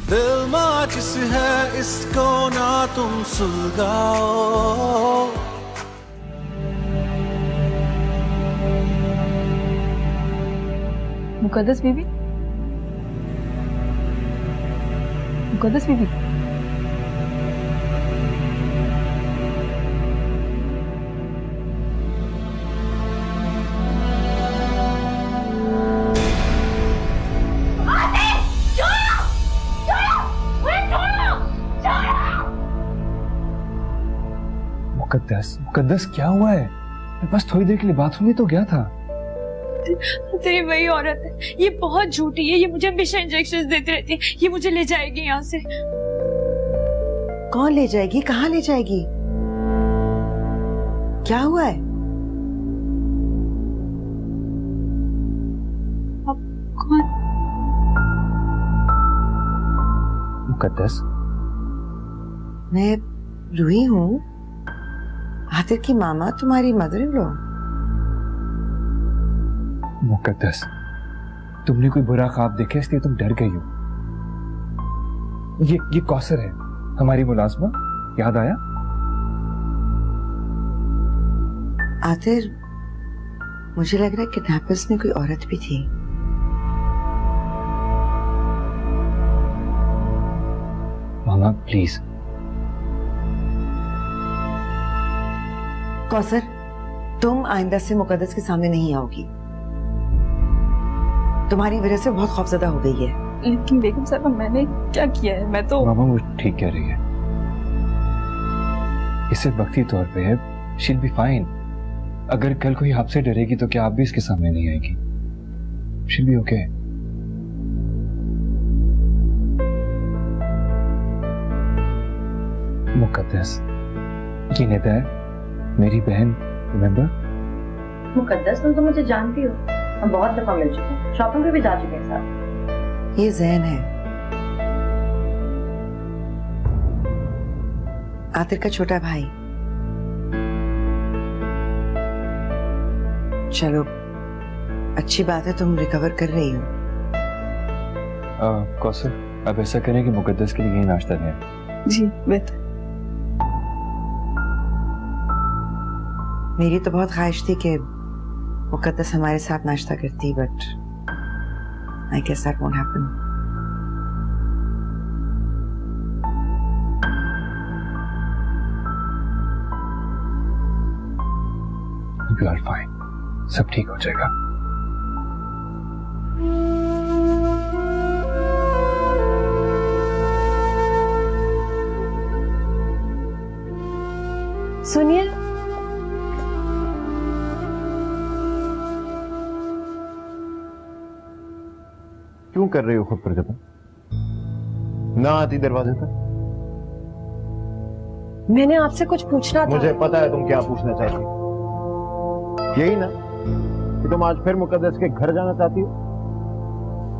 दिल माचिस है इसको ना तुम सुलगाओ। मुकद्दस बीबी, मुकद्दस बीबी, मुकद्दस, मुकद्दस क्या हुआ है? मैं बस थोड़ी देर के लिए बाथरूम में तो गया था। तेरी वही औरत है, ये बहुत झूठी है, ये मुझे हमेशा इंजेक्शन देती रहती है, ये मुझे ले जाएगी यहाँ से। कौन ले जाएगी? कहाँ ले जाएगी? क्या हुआ है? अब कौन? मुकद्दस, मैं रूही हूँ, आतिर की मामा, तुम्हारी मदर इन लॉ। मुकद्दस, तुमने कोई बुरा ख्वाब देखा इसलिए तुम डर गई हो। ये कौसर है, हमारी मुलाजमा, याद आया? आतिर, मुझे लग रहा है किडनैपर्स में कोई औरत भी थी। मामा प्लीज। कौसर, तुम आइंदा से मुकद्दस के सामने नहीं आओगी। तुम्हारी वजह से बहुत खौफजदा हो गई है। लेकिन बेगम साहब, मैंने क्या किया है? मैं तो मामा वो ठीक कह रही है, ये सिर्फ वक्ती तौर पे है। She'll be fine. अगर कल कोई आपसे डरेगी तो क्या आप भी इसके सामने नहीं आएगी? She'll be okay. मुकद्दस, ये निदा है, मेरी बहन, रिमेंबर? मुकद्दस, तुम तो मुझे जानती हो, हम बहुत दफा मिल चुके हैं, शॉपिंग पे भी जा चुके हैं साथ। ये जैन है, आतिर का छोटा भाई। चलो, अच्छी बात है तुम रिकवर कर रही हो। कौसर, अब ऐसा करें कि मुकद्दस के लिए यही नाश्ता दें। जी बेहतर। मेरी तो बहुत ख्वाहिश थी कि मुकद्दस हमारे साथ नाश्ता करती, but I guess that won't happen. You are fine, सब ठीक हो जाएगा। सुनिए, क्यों कर रही हो खुद पर जबरन? ना आती दरवाजे पर। मैंने आपसे कुछ पूछना था। मुझे पता है तुम क्या पूछना चाहती हो। यही ना कि तुम आज फिर मुकद्दस के घर जाना चाहती हो?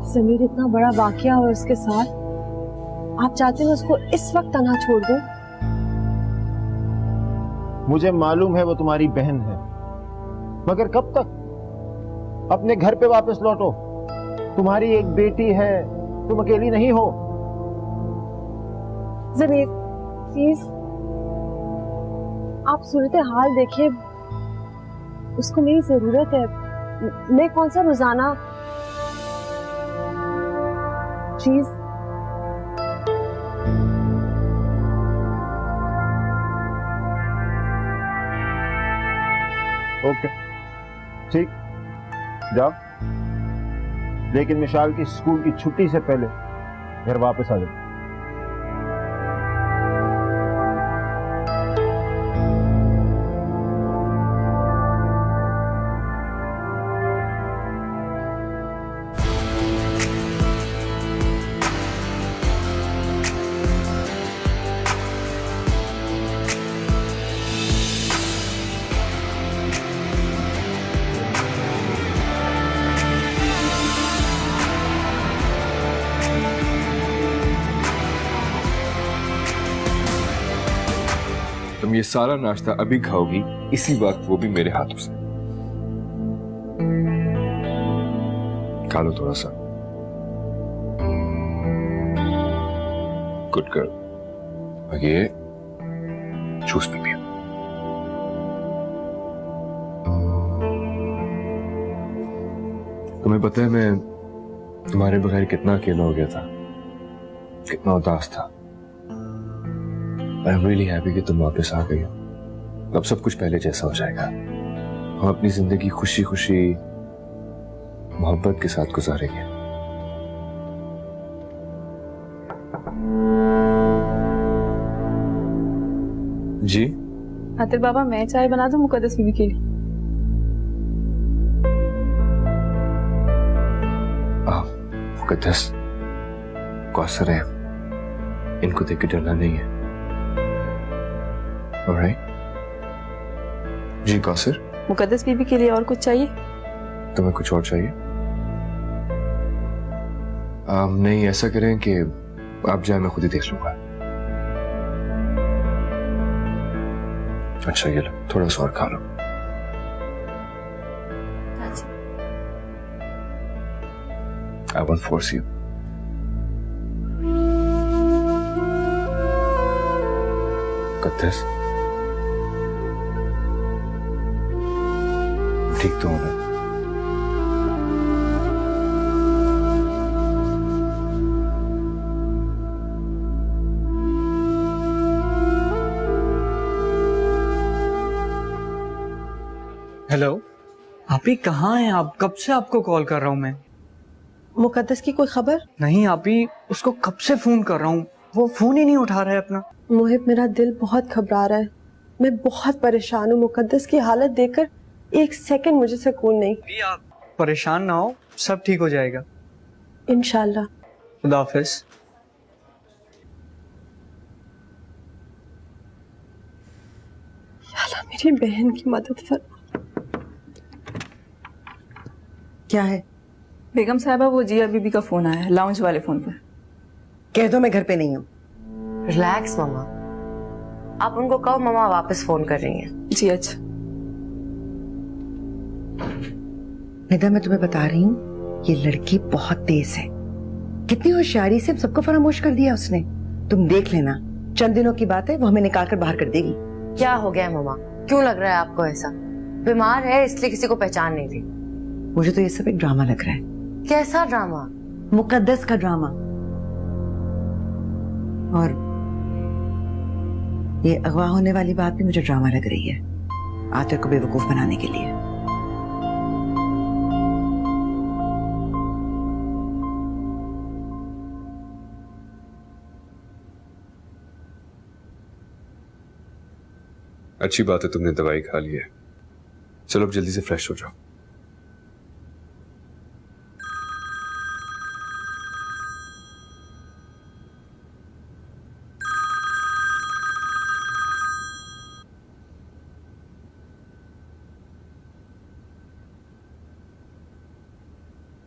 समीर, इतना बड़ा वाकया हो उसके साथ, आप चाहते हो उसको इस वक्त तन्हा छोड़ दो? मुझे मालूम है वो तुम्हारी बहन है, मगर कब तक? अपने घर पे वापस लौटो। तुम्हारी एक बेटी है, तुम अकेली नहीं हो। जमीर, प्लीज आप सूरत हाल देखिए, उसको मेरी जरूरत है। मैं कौन सा रोजाना, प्लीज। ओके, ठीक, जाओ, लेकिन मिशाल की स्कूल की छुट्टी से पहले घर वापस आ जाओ। तुम ये सारा नाश्ता अभी खाओगी, इसी वक्त, वो भी मेरे हाथों से। खा लो थोड़ा सा। Good girl. और ये जूस भी पियो। तुम्हें पता है मैं तुम्हारे बगैर कितना अकेला हो गया था, कितना उदास था। आई एम रियली हैप्पी कि तुम वापस आ गई हो। अब सब कुछ पहले जैसा हो जाएगा। हम अपनी जिंदगी खुशी खुशी मोहब्बत के साथ गुजारेंगे। जी आतिर बाबा, मैं चाय बना दूं मुकद्दस बीबी के लिए? मुकद्दस, कौसर है, इनको देख के डरना नहीं है। ऑलराइट? जी कौसर, मुकद्दस बीबी के लिए और कुछ चाहिए? तुम्हें कुछ और चाहिए? नहीं, ऐसा करें कि आप जाए, मैं खुद ही देख लूंगा। अच्छा ये लो, थोड़ा सा और खा लो। I won't force you. मुकद्दस, ठीक तो होना। हेलो, आप ही कहाँ हैं? आप कब से आपको कॉल कर रहा हूँ मैं। मुकद्दस की कोई खबर? नहीं आप ही, उसको कब से फोन कर रहा हूँ, वो फोन ही नहीं उठा रहा है अपना। मोहिब, मेरा दिल बहुत घबरा रहा है, मैं बहुत परेशान हूँ। मुकद्दस की हालत देखकर एक सेकंड मुझे सुकून नहीं। भी आप परेशान ना हो, सब ठीक हो जाएगा इंशाल्लाह। खुदा हाफिज। अल्लाह मेरी बहन की मदद फरमा। क्या है? बेगम साहबा, वो जिया बीबी का फोन आया है, लाउंज वाले फोन पर। कह दो मैं घर पे नहीं हूँ। रिलैक्स मामा, आप उनको कहो मामा वापस फोन कर रही हैं। जी अच्छा। निदा, मैं तुम्हें बता रही हूँ, ये लड़की बहुत तेज है। कितनी होशियारी से सबको फरामोश कर दिया उसने। तुम देख लेना, चंद दिनों की बात है, वो हमें निकाल कर बाहर कर देगी। क्या हो गया मामा, क्यों लग रहा है आपको ऐसा? बीमार है इसलिए किसी को पहचान नहीं थी? मुझे तो ये सब एक ड्रामा लग रहा है। कैसा ड्रामा? मुकद्दस का ड्रामा। और ये अगवा होने वाली बात भी मुझे ड्रामा लग रही है, आतिर को बेवकूफ बनाने के लिए। अच्छी बात है तुमने दवाई खा ली है। चलो अब जल्दी से फ्रेश हो जाओ।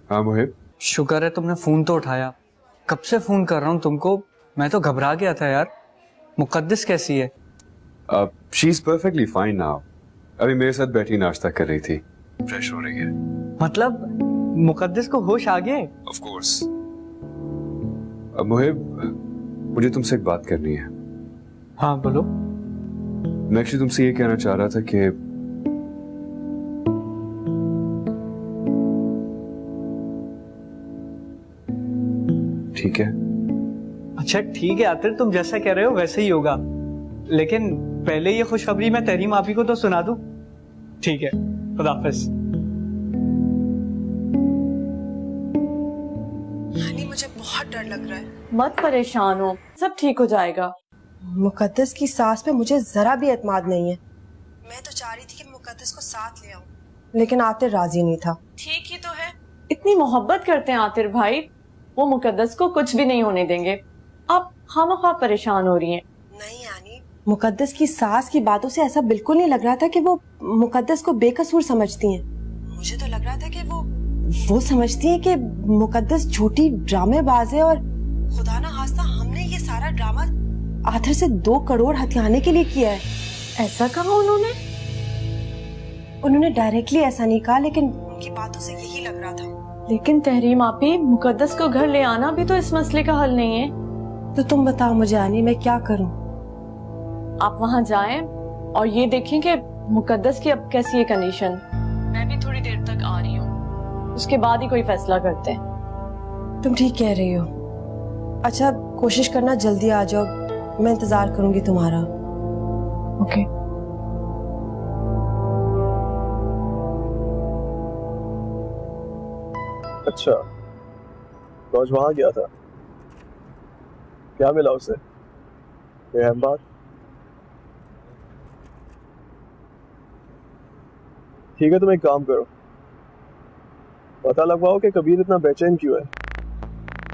हाँ मोहिब, शुक्र है तुमने फोन तो उठाया। कब से फोन कर रहा हूँ तुमको, मैं तो घबरा गया था यार। मुकद्दस कैसी है? She is perfectly fine now. अभी मेरे साथ बैठी नाश्ता कर रही थी, फ्रेश हो रही है। मतलब मुकद्दस को होश आ गए? Of course. मोहिब, मुझे तुमसे एक बात करनी है। हाँ बोलो। मैं एक्चुअली तुमसे ये कहना चाह रहा था कि ठीक है। अच्छा ठीक है आतिर, तुम जैसा कह रहे हो वैसे ही होगा, लेकिन पहले ये खुशखबरी मैं तहरीम आपी को तो सुना दूं। ठीक है, खुदा हाफिज। मुझे बहुत डर लग रहा है। मत परेशान हो, सब ठीक हो जाएगा। मुकद्दस की सास पे मुझे जरा भी एतमाद नहीं है। मैं तो चाह रही थी कि मुकद्दस को साथ ले आऊं, लेकिन आतिर राजी नहीं था। ठीक ही तो है, इतनी मोहब्बत करते हैं आतिर भाई, वो मुकद्दस को कुछ भी नहीं होने देंगे। आप खामख्वाह परेशान हो रही हैं। नहीं यानी मुकद्दस की सास की बातों से ऐसा बिल्कुल नहीं लग रहा था कि वो मुकद्दस को बेकसूर समझती हैं। मुझे तो लग रहा था कि वो समझती है कि मुकद्दस झूठी ड्रामेबाज है और खुदा ना खास्ता हमने ये सारा ड्रामा आतिर से 2 करोड़ हथियाने के लिए किया है। ऐसा कहा उन्होंने? उन्होंने डायरेक्टली ऐसा नहीं कहा, लेकिन उनकी बातों से यही लग रहा था। लेकिन तहरीम आपी, मुकद्दस को घर ले आना भी तो इस मसले का हल नहीं है। तो तुम बताओ मुझे आनी, मैं क्या करूं? आप वहां जाएं और ये देखें कि मुकद्दस की अब कैसी है कंडीशन। मैं भी थोड़ी देर तक आ रही हूँ, उसके बाद ही कोई फैसला करते हैं। तुम ठीक कह रही हो। अच्छा, कोशिश करना जल्दी आ जाओ, मैं इंतजार करूंगी तुम्हारा। ओके। अच्छा, तो आज वहां गया था, क्या मिला उसे? कोई अहम बात? ठीक है, तुम एक काम करो, पता लगवाओ कि कबीर इतना बेचैन क्यों है,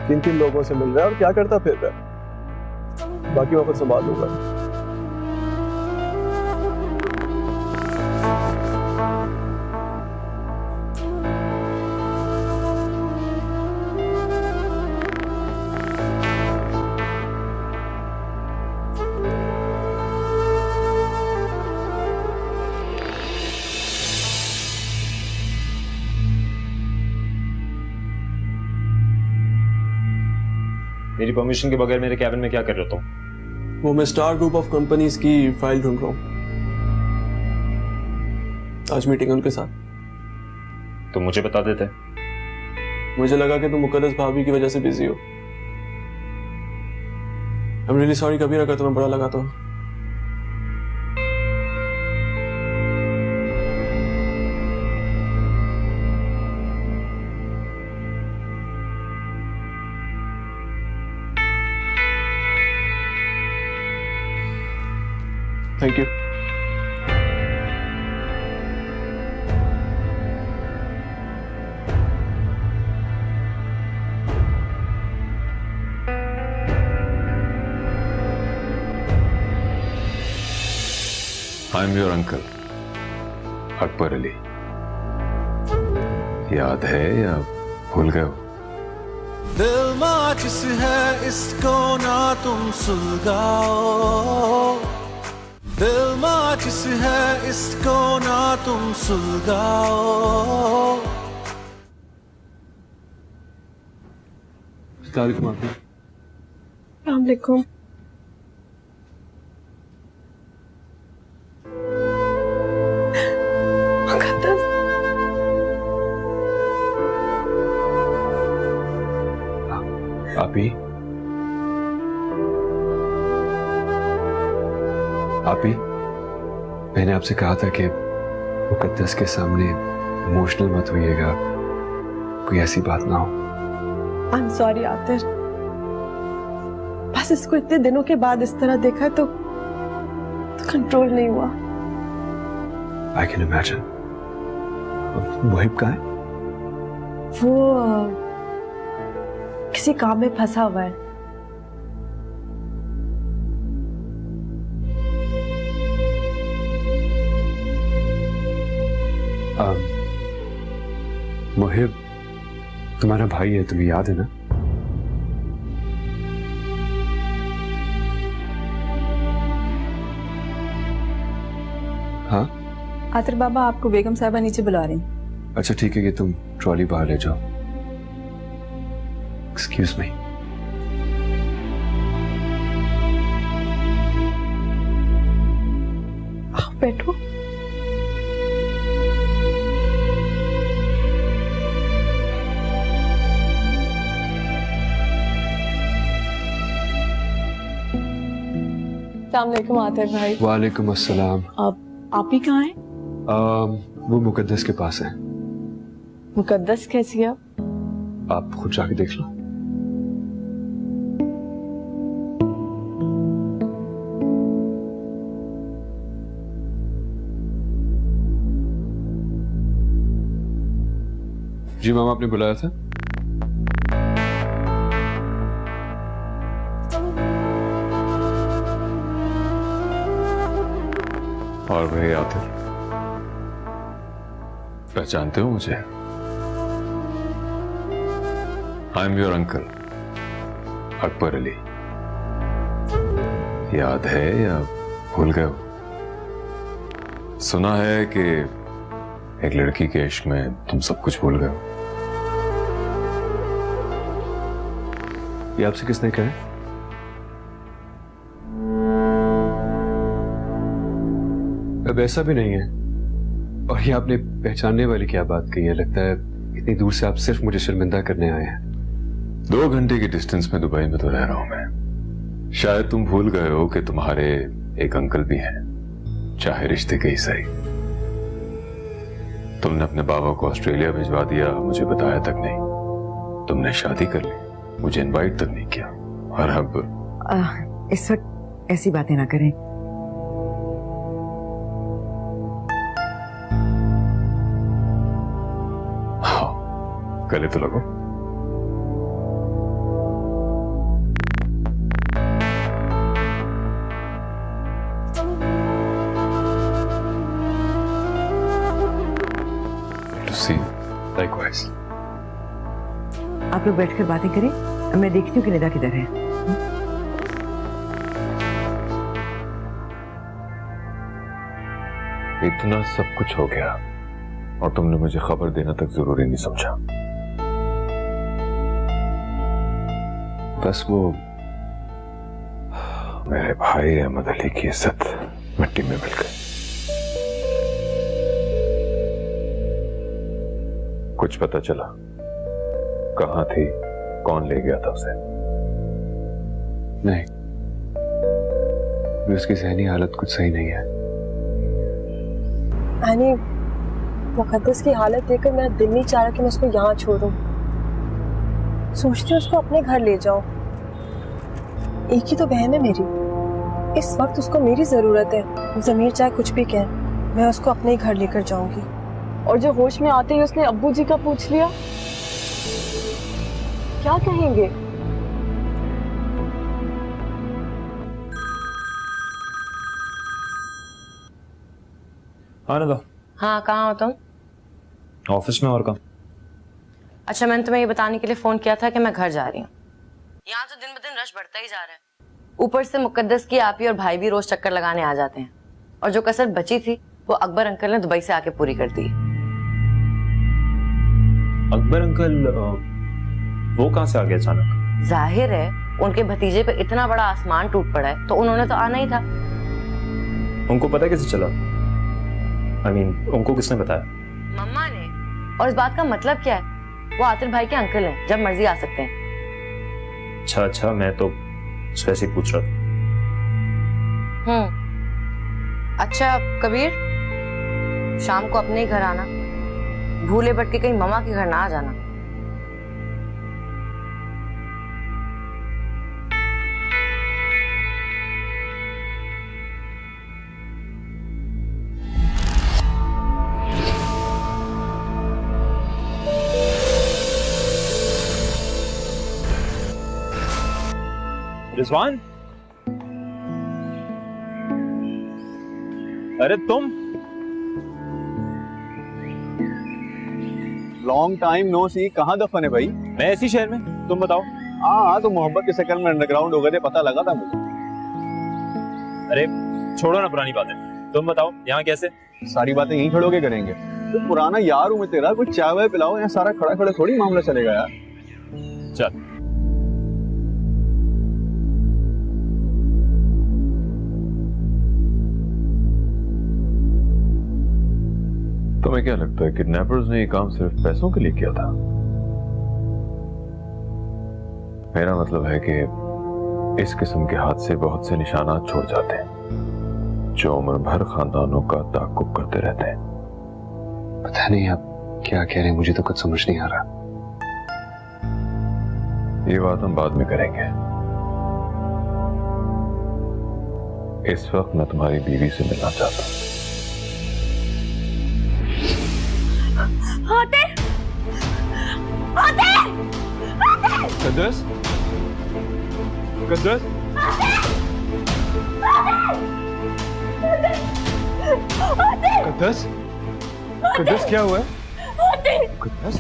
किन किन लोगों से मिल रहा है और क्या करता फिर रहा है। बाकी मैं खुद संभाल लूंगा। मेरी परमिशन के बगैर मेरे कैबिन में क्या कर रहे हो तुम? वो मैं स्टार ग्रुप ऑफ कंपनीज की फाइल ढूंढ रहा हूँ, आज मीटिंग उनके साथ। तुम मुझे बता देते। मुझे लगा कि तुम मुकद्दस भाभी की वजह से बिजी हो। I am really sorry Kabir, अगर तुम्हें बुरा लगा तो। Thank you. I am your uncle Akbar Ali. याद है या भूल गए हो? दिल माचिस है इसको ना तुम सुलगाओ, दिल माचिस है इसको ना तुम सुलगाओ। अस्सलाम वालेकुम। आपी, आपी, मैंने आपसे कहा था कि मुकद्दस के सामने इमोशनल मत होइएगा, कोई ऐसी बात ना हो। आई एम सॉरी आतिर, बस इसको इतने दिनों के बाद इस तरह देखा तो कंट्रोल नहीं हुआ। I can imagine. मुहिब कहाँ है? वो किसी काम में फंसा हुआ है। मुहिब तुम्हारा भाई है, तुम्हें याद है ना? हाँ आतिर बाबा, आपको बेगम साहिबा नीचे बुला रही हैं। अच्छा ठीक है कि तुम ट्रॉली बाहर ले जाओ। Excuse me. आप बैठो। अस्सलामुअलैकुम आतिर भाई। वालेकुम अस्सलाम। आप ही कहाँ हैं? वो मुकद्दस के पास है। मुकद्दस कैसी है? आप खुद जाके देख लो। जी मामा, आपने बुलाया था? और भाई आतिर, पहचानते हो मुझे? I am your uncle Akbar Ali. याद है या भूल गए हो? सुना है कि एक लड़की के इश्क में तुम सब कुछ भूल गए हो। ये आपसे किसने कहा? अब ऐसा भी नहीं है। और ये आपने पहचानने वाली क्या बात कही है? लगता है इतनी दूर से आप सिर्फ मुझे शर्मिंदा करने आए हैं। 2 घंटे की डिस्टेंस में दुबई में तो रह रहा हूं मैं। शायद तुम भूल गए हो कि तुम्हारे एक अंकल भी हैं, चाहे रिश्ते के ही सही। तुमने अपने बाबा को ऑस्ट्रेलिया भिजवा दिया, मुझे बताया तक नहीं। तुमने शादी कर ली, मुझे इनवाइट तक नहीं किया। और अब इस वक्त ऐसी बातें ना करें। गले तो लगो। Likewise. आप लोग बैठकर बातें करें, मैं देखती हूँ कि निदा किधर है। इतना सब कुछ हो गया और तुमने मुझे खबर देना तक जरूरी नहीं समझा। बस वो मेरे भाई अहमद अली की इज्जत मिट्टी में मिल गई। कुछ पता चला? कहां थी, कौन ले गया था उसे? नहीं, उसकी ज़हनी हालत कुछ सही नहीं है। यानी मुकद्दस की हालत देखकर मेरा दिल नहीं चाह रहा कि मैं उसको यहाँ छोड़ूं। सोचती हूँ उसको अपने घर ले जाऊं। एक ही तो बहन है मेरी, इस वक्त उसको मेरी जरूरत है। ज़मीर चाहे कुछ भी कहे, मैं उसको अपने ही घर लेकर जाऊंगी। और जो होश में आते ही उसने अब्बू जी का पूछ लिया, क्या कहेंगे? हाँ नदा। हाँ, कहाँ हो तुम? ऑफिस में। और कहाँ? अच्छा, मैंने तुम्हें ये बताने के लिए फोन किया था कि मैं घर जा रही हूँ। यहाँ तो दिन ब दिन रश बढ़ता ही जा रहा है। ऊपर से मुकद्दस की आपी और भाई भी रोज चक्कर लगाने आ जाते हैं। और जो कसर बची थी वो अकबर अंकल ने दुबई से आके पूरी कर दी। अकबर अंकल वो कहाँ से आ गए अचानक? जाहिर है उनके भतीजे पे इतना बड़ा आसमान टूट पड़ा है तो उन्होंने तो आना ही था। उनको पता कैसे चला? उनको किसने बताया? मम्मा ने। और इस बात का मतलब क्या है? वो आतिफ भाई के अंकल हैं, जब मर्जी आ सकते हैं। अच्छा, मैं तो वैसे ही पूछ रहा था। अच्छा कबीर, शाम को अपने ही घर आना, भूले भटके कहीं मम्मा के घर ना आ जाना। रिजवान, अरे तुम? लॉन्ग टाइम नो सी, कहाँ दफन है भाई? मैं इसी शहर में, तुम बताओ। हाँ, तो मोहब्बत के चक्कर में अंडरग्राउंड हो गए थे, पता लगा था मुझे। अरे छोड़ो ना पुरानी बातें, तुम बताओ यहाँ कैसे? सारी बातें यहीं खड़े होके करेंगे। तो पुराना यार हूं मैं तेरा, कुछ चाय वाय पिलाओ, यहाँ सारा खड़ा खड़े थोड़ी मामला चलेगा यार। चल। तुम्हें क्या लगता है किडनैपर्स ने ये काम सिर्फ पैसों के लिए किया था? मेरा मतलब है कि इस किस्म के हादसे बहुत से निशानात छोड़ जाते हैं जो उम्र भर खानदानों का ताक़ुब करते रहते हैं। पता नहीं आप क्या कह रहे हैं, मुझे तो कुछ समझ नहीं आ रहा। ये बात हम बाद में करेंगे। इस वक्त मैं तुम्हारी बीवी से मिलना चाहता हूँ। कद्दस, कद्दस, कद्दस, कद्दस क्या हुआ है? कद्दस,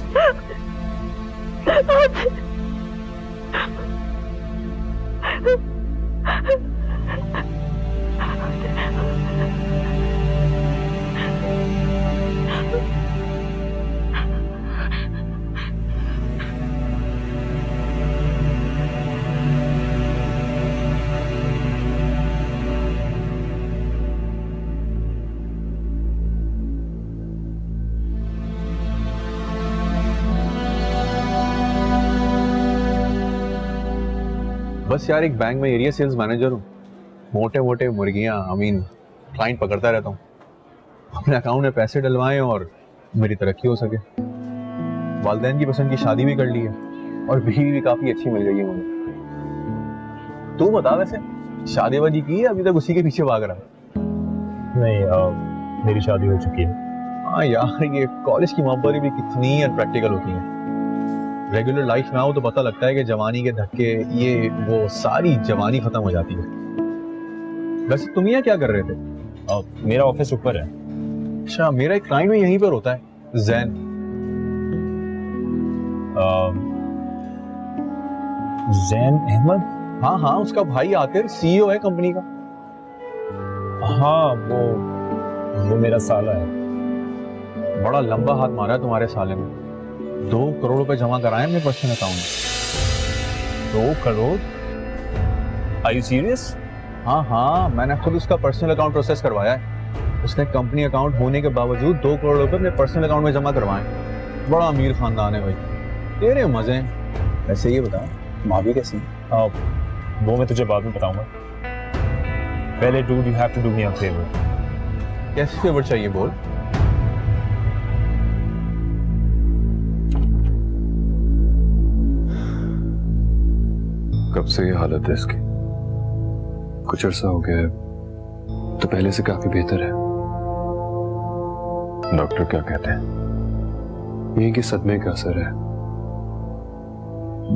बस यार एक बैंक में एरिया सेल्स मैनेजर हूँ। मोटे मोटे मुर्गियाँ क्लाइंट पकड़ता रहता हूँ। अपने अकाउंट में पैसे डलवाएं और मेरी तरक्की हो सके। वालिदैन की पसंद की शादी भी कर ली है और बीवी भी काफी अच्छी मिल गई है मुझे। तू बता वैसे शादी वादी की है, अभी तक उसी के पीछे भाग रहा है? नहीं, मेरी शादी हो चुकी है। हाँ यार, ये कॉलेज की मोहब्बतें भी कितनी अनप्रैक्टिकल होती हैं। रेगुलर लाइफ में आओ तो पता लगता है कि जवानी के धक्के, ये वो, सारी जवानी खत्म हो जाती है। वैसे तुम यहाँ क्या कर रहे थे? मेरा ऑफिस ऊपर है। अच्छा, मेरा एक क्लाइंट भी यहीं पर होता है, जैन। जैन अहमद? हाँ हाँ, उसका भाई आतिर सीईओ है कंपनी का। हाँ, वो मेरा साला है। बड़ा लंबा हाथ मारा है तुम्हारे साले में। 2 करोड़ रुपए जमा कराए अपने पर्सनल अकाउंट में। 2 करोड़? Are you serious? हाँ हाँ, मैंने खुद उसका पर्सनल अकाउंट प्रोसेस करवाया है। उसने कंपनी अकाउंट होने के बावजूद 2 करोड़ रुपए अपने पर्सनल अकाउंट में जमा करवाए। बड़ा अमीर खानदान है भाई, तेरे मजे हैं। वैसे ये बता, भाभी कैसी है? वो मैं तुझे बाद में बताऊंगा। पहले dude, you have to do me a favour. कैसे फेवर चाहिए बोल? कब से ये हालत है इसकी? कुछ अर्सा हो गया है, तो पहले से काफी बेहतर है। डॉक्टर क्या कहते हैं? यही कि सदमे का असर है,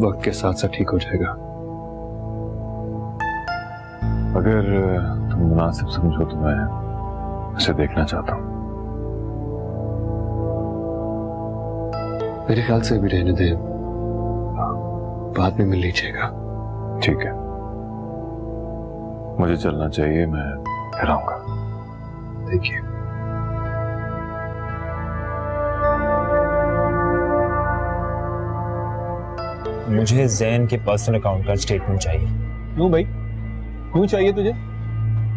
वक्त के साथ साथ ठीक हो जाएगा। अगर तुम मुनासिब समझो तो मैं उसे देखना चाहता हूं। मेरे ख्याल से अभी रहने दे, बाद में मिल लीजिएगा। ठीक है, मुझे चलना चाहिए, मैं फिर आऊंगा। देखिए, मुझे जैन के पर्सनल अकाउंट का स्टेटमेंट चाहिए। क्यों भाई, क्यों चाहिए तुझे?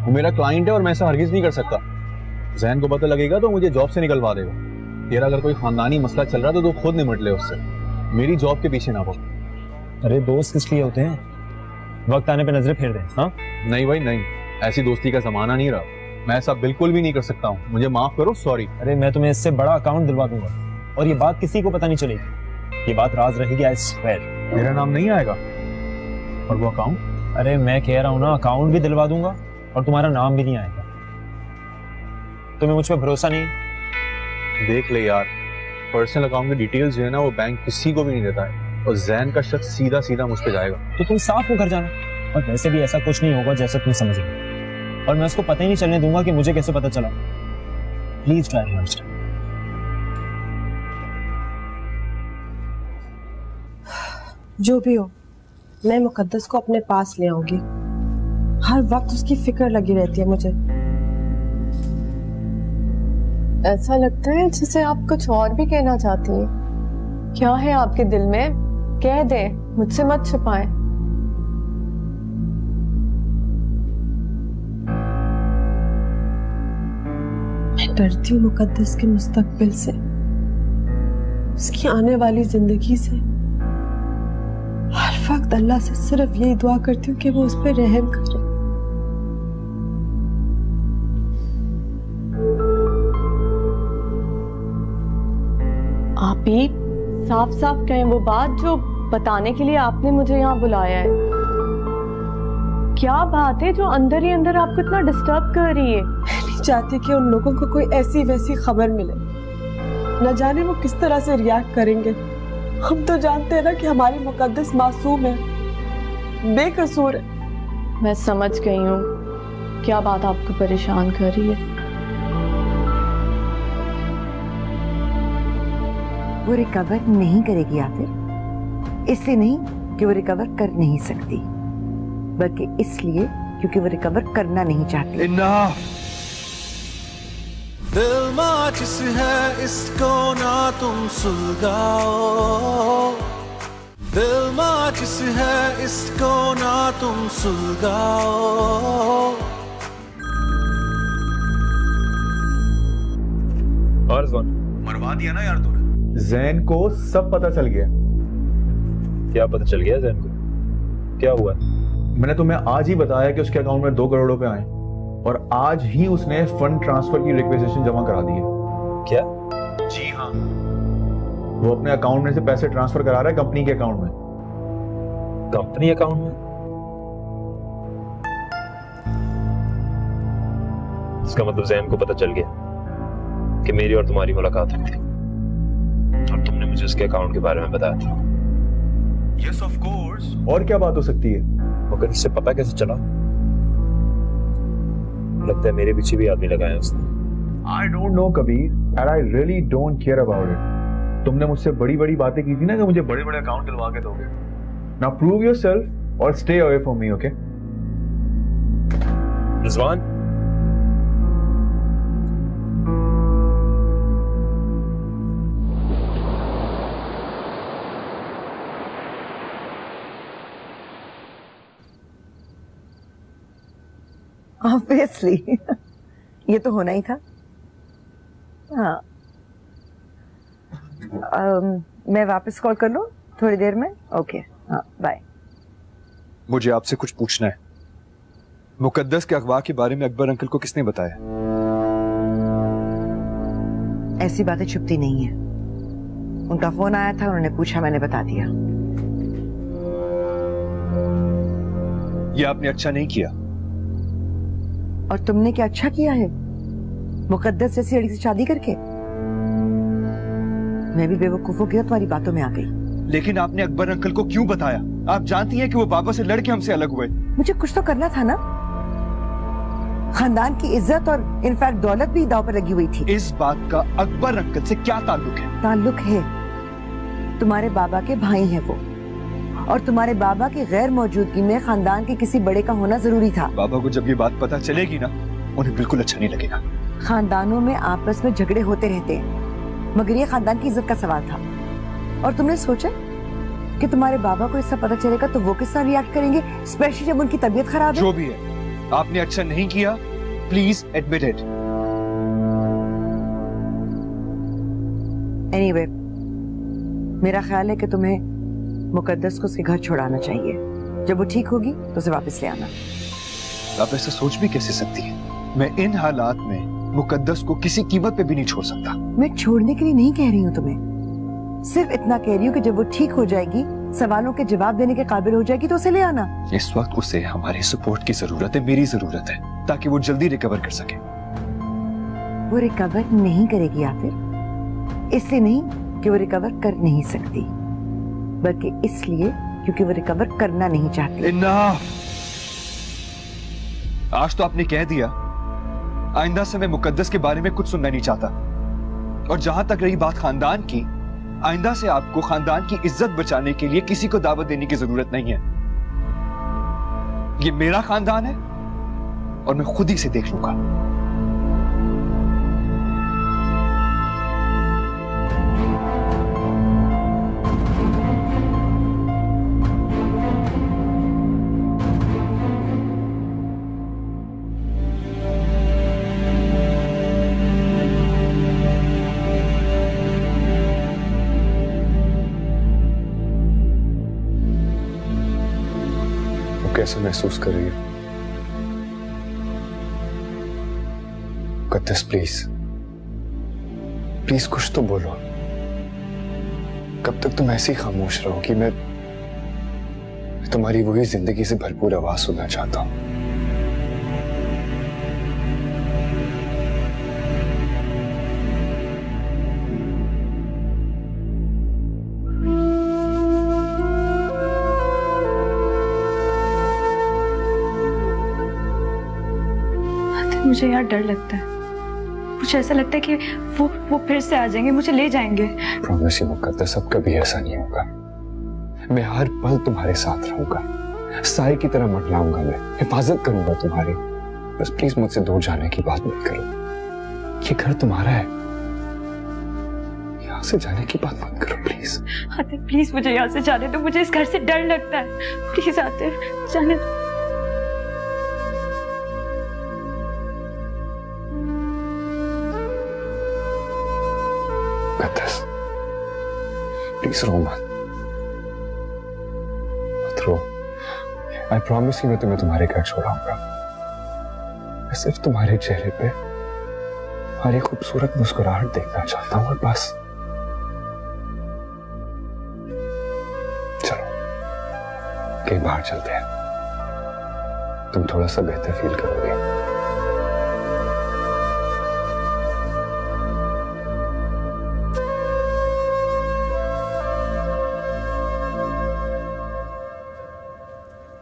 वो मेरा क्लाइंट है और मैं ऐसा हरगिज नहीं कर सकता। जैन को पता लगेगा तो मुझे जॉब से निकलवा देगा। तेरा अगर कोई खानदानी मसला चल रहा तो तू खुद निमट ले उससे, मेरी जॉब के पीछे ना पड़। अरे दोस्त किस लिए होते हैं? वक्त आने पे नजरें फेर दें। हाँ नहीं भाई नहीं, ऐसी दोस्ती का जमाना नहीं रहा। मैं ऐसा बिल्कुल भी नहीं कर सकता हूँ, मुझे माफ करो, सॉरी। अरे मैं तुम्हें इससे बड़ा अकाउंट दिलवा दूंगा और ये बात किसी को पता नहीं चलेगी। ये बात राज रहेगी, आई स्वेयर। मेरा नाम नहीं आएगा और वो अकाउंट? अरे मैं कह रहा हूँ ना, अकाउंट भी दिलवा दूंगा और तुम्हारा नाम भी नहीं आएगा। तुम्हें मुझ पर भरोसा नहीं? देख ले यार, पर्सनल अकाउंट की डिटेल्स जो है ना, वो बैंक किसी को भी नहीं देता है और जैन का शख्स सीधा सीधा मुझ पे जाएगा। तो तुम साफ होकर जाना। और वैसे भी ऐसा कुछ नहीं होगा जैसा तुम समझ रहे, और मैं उसको पता ही नहीं चलने दूंगा कि मुझे कैसे पता चला। Please try to understand. जो भी हो, मैं मुकद्दस को अपने पास ले आऊंगी। हर वक्त उसकी फिक्र लगी रहती है मुझे। ऐसा लगता है जैसे आप कुछ और भी कहना चाहती हैं। क्या है आपके दिल में? कह दे, मुझसे मत छुपाएं। मैं डरती हूँ मुकद्दस के मुस्तकबिल से, उसकी आने वाली जिंदगी से। हर वक्त अल्लाह से सिर्फ यही दुआ करती हूँ कि वो उस पर रहम करे। आप ही साफ साफ कहें वो बात जो बताने के लिए आपने मुझे यहाँ बुलाया है। क्या बात है जो अंदर ही अंदर आपको इतना डिस्टर्ब कर रही है? मैं नहीं चाहती कि उन लोगों को कोई ऐसी वैसी खबर मिले, न जाने वो किस तरह से रिएक्ट करेंगे। हम तो जानते हैं ना कि हमारी मुकद्दस मासूम है, बेकसूर है। मैं समझ गई हूँ क्या बात आपको परेशान कर रही है। वो रिकवर नहीं करेगी आखिर, इसलिए नहीं कि वो रिकवर कर नहीं सकती, बल्कि इसलिए क्योंकि वो रिकवर करना नहीं चाहती। दिल माचिस है इसको ना तुम सुलगाओ, दिल माचिस है इसको ना तुम सुलगाओ। और मरवा दिया ना यार तूने। जैन को सब पता चल गया। क्या पता चल गया जैन को? क्या हुआ? मैंने तुम्हें आज ही बताया कि उसके अकाउंट में 2 करोड़ रुपए आए और आज ही उसने फंड ट्रांसफर की रिक्वेजिशन जमा करा दी है। क्या? जी हाँ, वो अपने अकाउंट में से पैसे ट्रांसफर करा रहा है कंपनी के अकाउंट में। कंपनी अकाउंट में? इसका मतलब जैन को पता चल गया कि मेरी और तुम्हारी मुलाकात हुई थी और तुमने मुझे उसके अकाउंट के बारे में बताया था। यस ऑफ कोर्स, और क्या बात हो सकती है? मगर इससे पता कैसे चला? लगता है मेरे पीछे भी आदमी लगाया उसने। I don't know Kabir, and I really don't care about it. तुमने मुझसे बड़ी बड़ी बातें की थी ना कि मुझे बड़े बड़े अकाउंट दिलवा के दोगे। Now prove yourself or stay away from me, okay? Rizwan, obviously ये तो होना ही था। हाँ, मैं वापस कॉल कर लूं थोड़ी देर में? ओके, हाँ, बाय। मुझे आपसे कुछ पूछना है। मुकद्दस के अगवा के बारे में अकबर अंकल को किसने बताया? ऐसी बातें छुपती नहीं है। उनका फोन आया था, उन्होंने पूछा, मैंने बता दिया। ये आपने अच्छा नहीं किया। और तुमने क्या अच्छा किया है मुकद्दस जैसी लड़की से शादी करके? मैं भी बेवकूफों की तुम्हारी बातों में आ गई। लेकिन आपने अकबर अंकल को क्यों बताया? आप जानती हैं कि वो बाबा से लड़के हमसे अलग हुए। मुझे कुछ तो करना था ना। खानदान की इज्जत और इनफैक्ट दौलत भी दांव पर लगी हुई थी। इस बात का अकबर अंकल से क्या ताल्लुक है? ताल्लुक है, तुम्हारे बाबा के भाई हैं वो, और तुम्हारे बाबा की गैर मौजूदगी में खानदान के किसी बड़े का होना जरूरी था। बाबा को जब ये बात पता चलेगी ना, उन्हें बिल्कुल अच्छा नहीं लगेगा। खानदानों में आपस में झगड़े होते रहते हैं, मगर ये खानदान की इज्जत का सवाल था। और तुमने सोचा कि तुम्हारे बाबा को इससे पता चलेगा तो वो किस तरह रिएक्ट करेंगे, स्पेशली जब उनकी तबीयत खराब है। जो भी है, आपने अच्छा नहीं किया। Please admit it. एनीवे, मेरा ख्याल है कि तुम्हें मुकद्दस को उसके घर छोड़ाना चाहिए। जब वो ठीक होगी तो उसे वापस ले आना। आप ऐसा सोच भी कैसे सकती हैं? मैं इन हालात में मुकद्दस को किसी कीमत पे भी नहीं छोड़ सकता। मैं छोड़ने के लिए नहीं कह रही हूँ तुम्हें, सिर्फ इतना कह रही हूँ कि जब वो ठीक हो जाएगी, सवालों के जवाब देने के काबिल हो जाएगी तो उसे ले आना। इस वक्त उसे हमारे सपोर्ट की जरूरत है, मेरी जरूरत है, ताकि वो जल्दी रिकवर कर सके। वो रिकवर नहीं करेगी आखिर, इसलिए नहीं कि वो रिकवर कर नहीं सकती, बल्कि इसलिए क्योंकि वो रिकवर करना नहीं चाहती। इनफ! आज तो आपने कह दिया, आइंदा से मैं मुकद्दस के बारे में कुछ सुनना नहीं चाहता। और जहां तक रही बात खानदान की, आइंदा से आपको खानदान की इज्जत बचाने के लिए किसी को दावत देने की जरूरत नहीं है। ये मेरा खानदान है और मैं खुद ही से देख लूंगा। कैसे महसूस कर रही है? मुकद्दस प्लीज, प्लीज कुछ तो बोलो। कब तक तुम ऐसे ही खामोश रहोगी? मैं तुम्हारी वही जिंदगी से भरपूर आवाज सुनना चाहता हूं। मुझे यार डर लगता है। मुझे ऐसा लगता है कि वो फिर से आ जाएंगे, मुझे ले जाएंगे। प्रॉमिस यू मुकद्दस, अब कभी ऐसा नहीं होगा। मैं हर पल तुम्हारे साथ रहूंगा, साए की तरह मंडलाऊंगा, मैं हिफाजत करूंगा तुम्हारी। बस प्लीज मुझसे दूर जाने की बात मत करो। ये घर तुम्हारा है, यहाँ से जाने की बात मत करो प्लीज। आतिफ प्लीज मुझे यहाँ से जाने दो, मुझे इस घर से डर लगता है। प्लीज आतिफ जाने दो। प्लीज रो मत रो। आई प्रॉमिस कि मैं तुम्हें तुम्हारे घर छोड़ाऊंगा। मैं सिर्फ तुम्हारे चेहरे पे तुम्हारी खूबसूरत मुस्कुराहट देखना चाहता हूँ और बस। चलो कहीं बाहर चलते हैं, तुम थोड़ा सा बेहतर फील करोगे।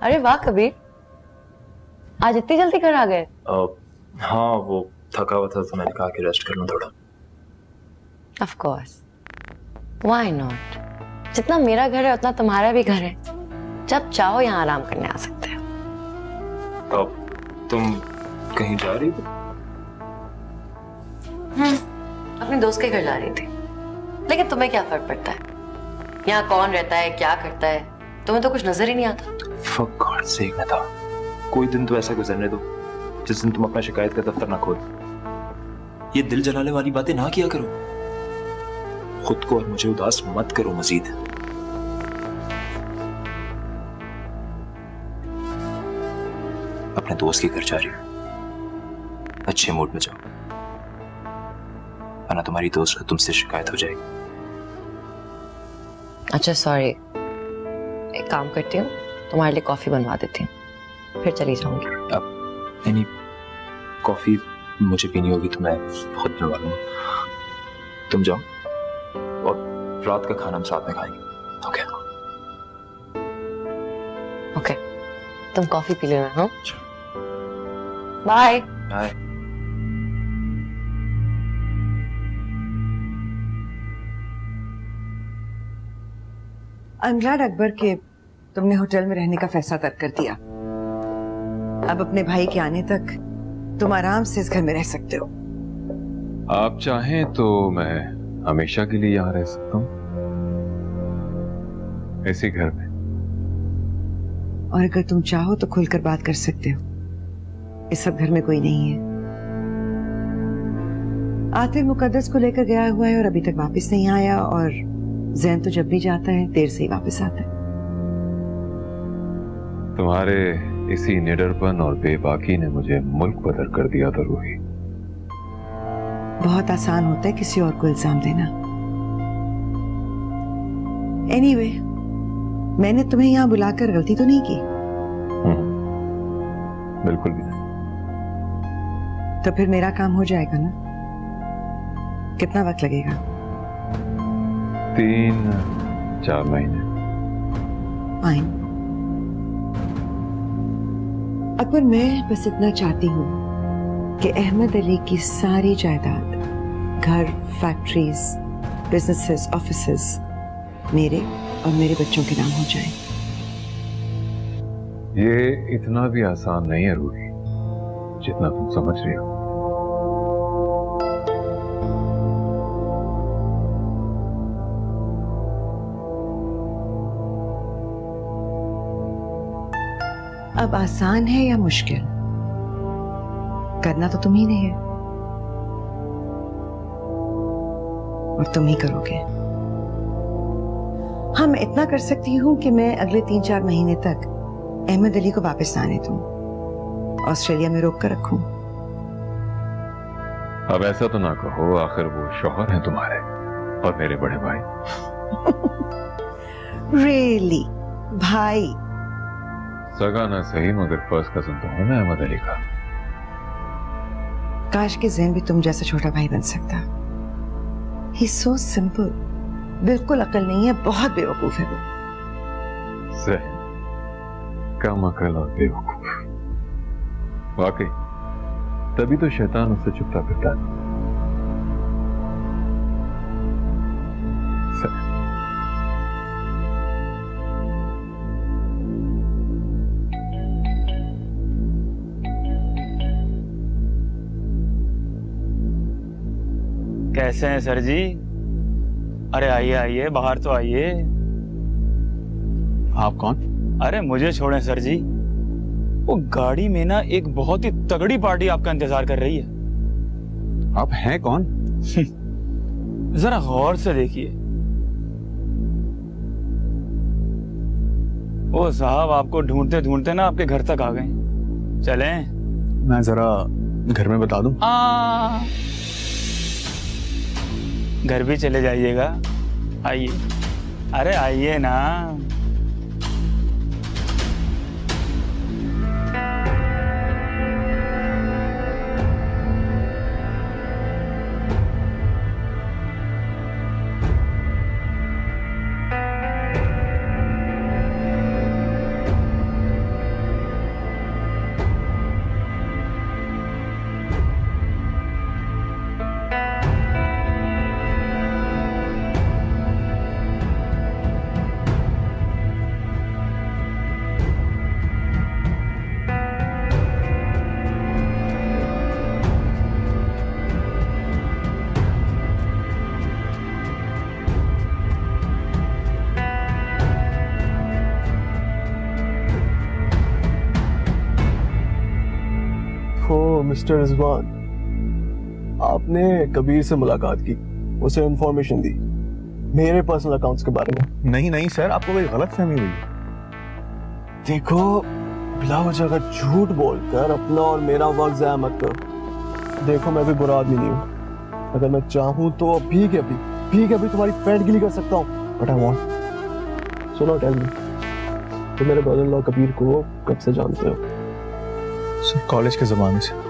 अरे वाह कबीर, आज इतनी जल्दी घर आ गए? हाँ, वो थका हुआ था तो मैंने कहा कि रेस्ट कर लूं थोड़ा। Of course, why not. जितना मेरा घर है उतना तुम्हारा भी घर है, जब चाहो यहाँ आराम करने आ सकते हो। तुम कहीं जा रही थी? अपने दोस्त के घर जा रही थी। लेकिन तुम्हें क्या फर्क पड़ता है? यहाँ कौन रहता है, क्या करता है, तुम्हें तो कुछ नजर ही नहीं आता। For God's sake नता, कोई दिन तो ऐसा गुजरने दो जिस दिन तुम अपना शिकायत का दफ्तर ना खोल। ये दिल जलाने वाली बातें ना किया करो। खुद को और मुझे उदास मत करो मजीद। अपने दोस्त के घर जा रही हो, अच्छे मूड में जाओ, वरना तुम्हारी दोस्त को तुमसे शिकायत हो जाएगी। अच्छा सॉरी, एक काम करती हूँ, तुम्हारे लिए कॉफी बनवा देती हूँ, फिर चली जाऊंगी। अब नहीं, कॉफी मुझे पीनी होगी तो मैं खुद बनवा लूंगा। तुम जाओ और रात का खाना हम साथ में खाएंगे। ओके ओके, तुम कॉफी पी लेना। हाँ, bye bye. I am glad Akbar के तुमने होटल में रहने का फैसला तय कर दिया। अब अपने भाई के आने तक तुम आराम से इस घर में रह सकते हो। आप चाहें तो मैं हमेशा के लिए यहाँ रह सकता हूँ, इसी घर में। और अगर तुम चाहो तो खुलकर बात कर सकते हो, इस सब घर में कोई नहीं है। आतिफ मुकद्दस को लेकर गया हुआ है और अभी तक वापस नहीं आया, और जैन तो जब भी जाता है देर से ही वापस आता है। तुम्हारे इसी निडरपन और बेबाकी ने मुझे मुल्क बदर कर दिया था रूही। बहुत आसान होता है किसी और को इल्जाम देना। एनीवे, मैंने तुम्हें यहाँ बुलाकर गलती तो नहीं की? बिल्कुल भी नहीं। तो फिर मेरा काम हो जाएगा ना? कितना वक्त लगेगा? 3-4 महीने। फाइन। अकबर, मैं बस इतना चाहती हूँ कि अहमद अली की सारी जायदाद, घर, फैक्ट्रीज, बिजनेसेस, ऑफिसेस मेरे और मेरे बच्चों के नाम हो जाएं। ये इतना भी आसान नहीं है रूही, जितना तुम समझ रही हो। अब आसान है या मुश्किल, करना तो तुम ही नहीं है, और तुम ही करोगे। हाँ, मैं इतना कर सकती हूँ कि मैं अगले 3-4 महीने तक अहमद अली को वापस आने दूं, ऑस्ट्रेलिया में रोक कर रखूं। अब ऐसा तो ना कहो, आखिर वो शौहर हैं तुम्हारे और मेरे बड़े भाई। रियली भाई? सगा ना सही, मगर फर्स्ट कजन तो हूं मैं अहमद अली का। काश के ज़हन भी तुम जैसा छोटा भाई बन सकता। ही सो सिंपल, बिल्कुल अकल नहीं है, बहुत बेवकूफ है वो। ज़हन कम अकल और बेवकूफ, वाकई तभी तो शैतान उससे छुपता फिरता है। कैसे हैं सर जी? अरे आइए आइए, बाहर तो आइए। आप कौन? अरे मुझे छोड़ें सर जी, वो गाड़ी में ना एक बहुत ही तगड़ी पार्टी आपका इंतजार कर रही है। आप हैं कौन? जरा गौर से देखिए। ओ साहब, आपको ढूंढते ढूंढते ना आपके घर तक आ गए। चलें? मैं जरा घर में बता दूं? घर भी चले जाइएगा। आइए, अरे आइए ना। मिस्टर रिजवान, आपने कबीर से मुलाकात की, उसे इंफॉर्मेशन दी मेरे पर्सनल अकाउंट्स के बारे में। नहीं नहीं सर, आपको कोई गलतफहमी हुई। देखो, बिला वजह का झूठ बोलकर अपना और मेरा वक्त ज़ाया मत करो। देखो, मैं भी बुरा आदमी नहीं हूँ। अगर मैं चाहूँ तो अभी के अभी तुम्हारी फ्रेंड गिली कर सकता हूँ। But I want. सुनो, टेल मी, तुम मेरे ब्रदर इन लॉ कबीर को कब से जानते हो? सर, कॉलेज के ज़माने से।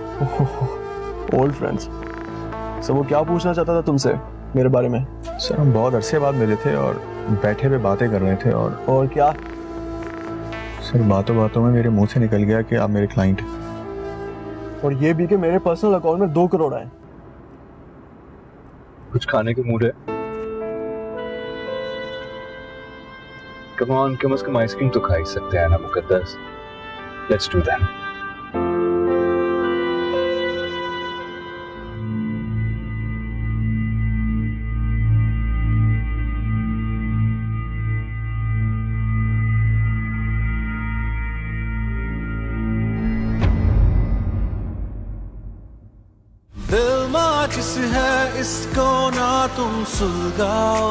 Old friends. सर, वो क्या पूछना चाहता था तुमसे मेरे बारे में? सर, हम बहुत अरसे बाद मिले थे और बैठे हुए बातें कर रहे थे। और क्या? सर, बातों बातों में मेरे मुंह से निकल गया कि आप मेरे क्लाइंट हैं। और ये भी कि मेरे पर्सनल अकाउंट में 2 करोड़ आए। कुछ खाने के मूड है? कम ऑन, कम से कम आइसक्रीम तो खा ही सकते हैं ना मुकद्दस। Let's do that. दिल माचिस है, इसको ना तुम सुलगाओ।